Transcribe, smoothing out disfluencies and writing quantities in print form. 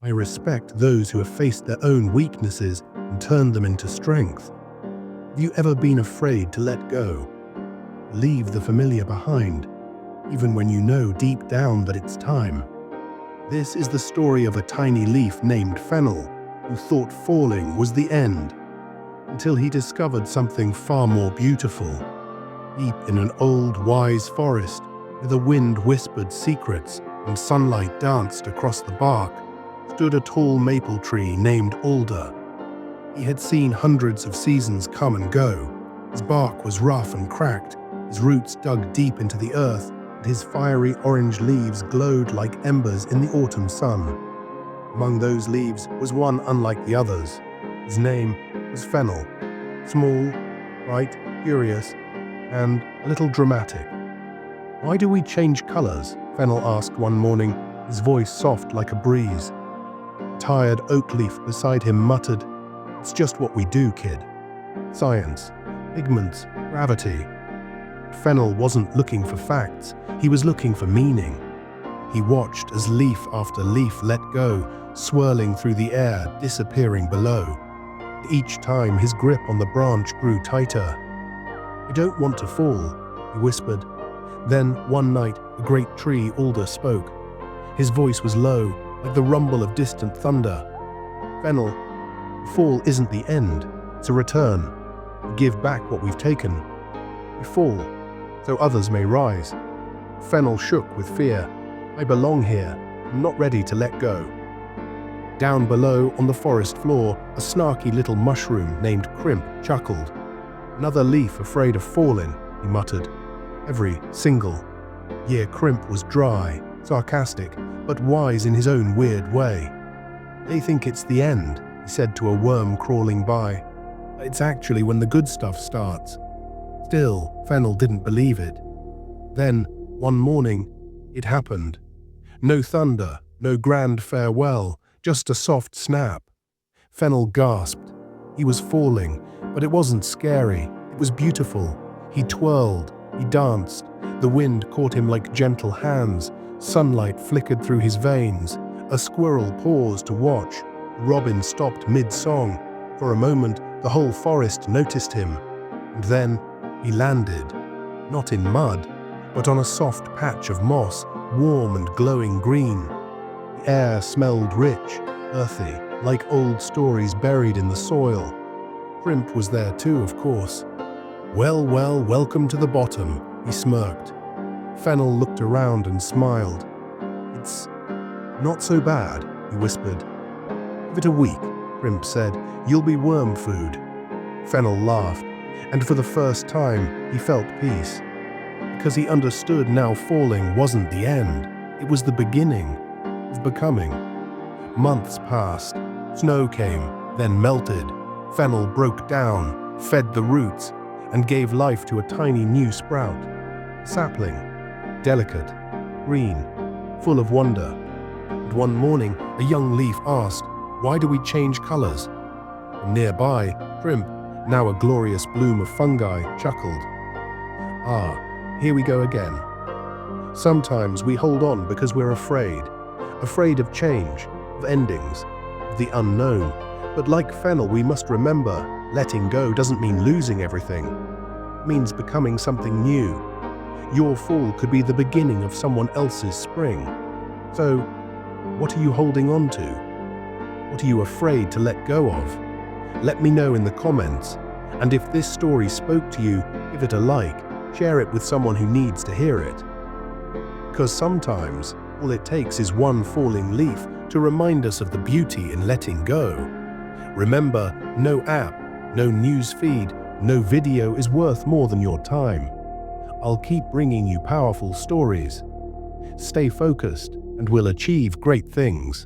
I respect those who have faced their own weaknesses and turned them into strength. Have you ever been afraid to let go? Leave the familiar behind, even when you know deep down that it's time. This is the story of a tiny leaf named Fennel, who thought falling was the end, until he discovered something far more beautiful. Deep in an old, wise forest, where the wind whispered secrets and sunlight danced across the bark, stood a tall maple tree named Alder. He had seen hundreds of seasons come and go. His bark was rough and cracked, his roots dug deep into the earth, and his fiery orange leaves glowed like embers in the autumn sun. Among those leaves was one unlike the others. His name was Fennel, small, bright, curious, and a little dramatic. "Why do we change colors?" Fennel asked one morning, his voice soft like a breeze. A tired oak leaf beside him muttered, "It's just what we do, kid. Science, pigments, gravity." Fennel wasn't looking for facts, he was looking for meaning. He watched as leaf after leaf let go, swirling through the air, disappearing below. Each time his grip on the branch grew tighter. "I don't want to fall," he whispered. Then, one night, the great tree Alder spoke. His voice was low, like the rumble of distant thunder. "Fennel, the fall isn't the end, it's a return. We give back what we've taken. We fall, so others may rise." Fennel shook with fear. "I belong here, I'm not ready to let go." Down below, on the forest floor, a snarky little mushroom named Crimp chuckled. "Another leaf afraid of falling," he muttered. Every single year Crimp was dry, sarcastic, but wise in his own weird way. "They think it's the end," he said to a worm crawling by. "It's actually when the good stuff starts." Still, Fennel didn't believe it. Then, one morning, it happened. No thunder, no grand farewell, just a soft snap. Fennel gasped. He was falling, but it wasn't scary. It was beautiful. He twirled, he danced. The wind caught him like gentle hands. Sunlight flickered through his veins. A squirrel paused to watch. A robin stopped mid-song. For a moment, the whole forest noticed him. And then, he landed. Not in mud, but on a soft patch of moss, warm and glowing green. The air smelled rich, earthy, like old stories buried in the soil. Crimp was there too, of course. Well, welcome to the bottom," he smirked. Fennel looked around and smiled. "It's not so bad," he whispered. "Give it a week," Crimp said. "You'll be worm food." Fennel laughed, and for the first time, he felt peace. Because he understood now falling wasn't the end. It was the beginning of becoming. Months passed. Snow came, then melted. Fennel broke down, fed the roots, and gave life to a tiny new sprout. Sapling, delicate, green, full of wonder. And one morning, a young leaf asked, "Why do we change colors?" And nearby, Crimp, now a glorious bloom of fungi, chuckled. "Ah, here we go again." Sometimes we hold on because we're afraid of change, of endings, of the unknown. But like Fennel, we must remember, letting go doesn't mean losing everything. It means becoming something new. Your fall could be the beginning of someone else's spring. So, what are you holding on to? What are you afraid to let go of? Let me know in the comments. And if this story spoke to you, give it a like, share it with someone who needs to hear it. Because sometimes, all it takes is one falling leaf to remind us of the beauty in letting go. Remember, no app, no news feed, no video is worth more than your time. I'll keep bringing you powerful stories. Stay focused, and we'll achieve great things.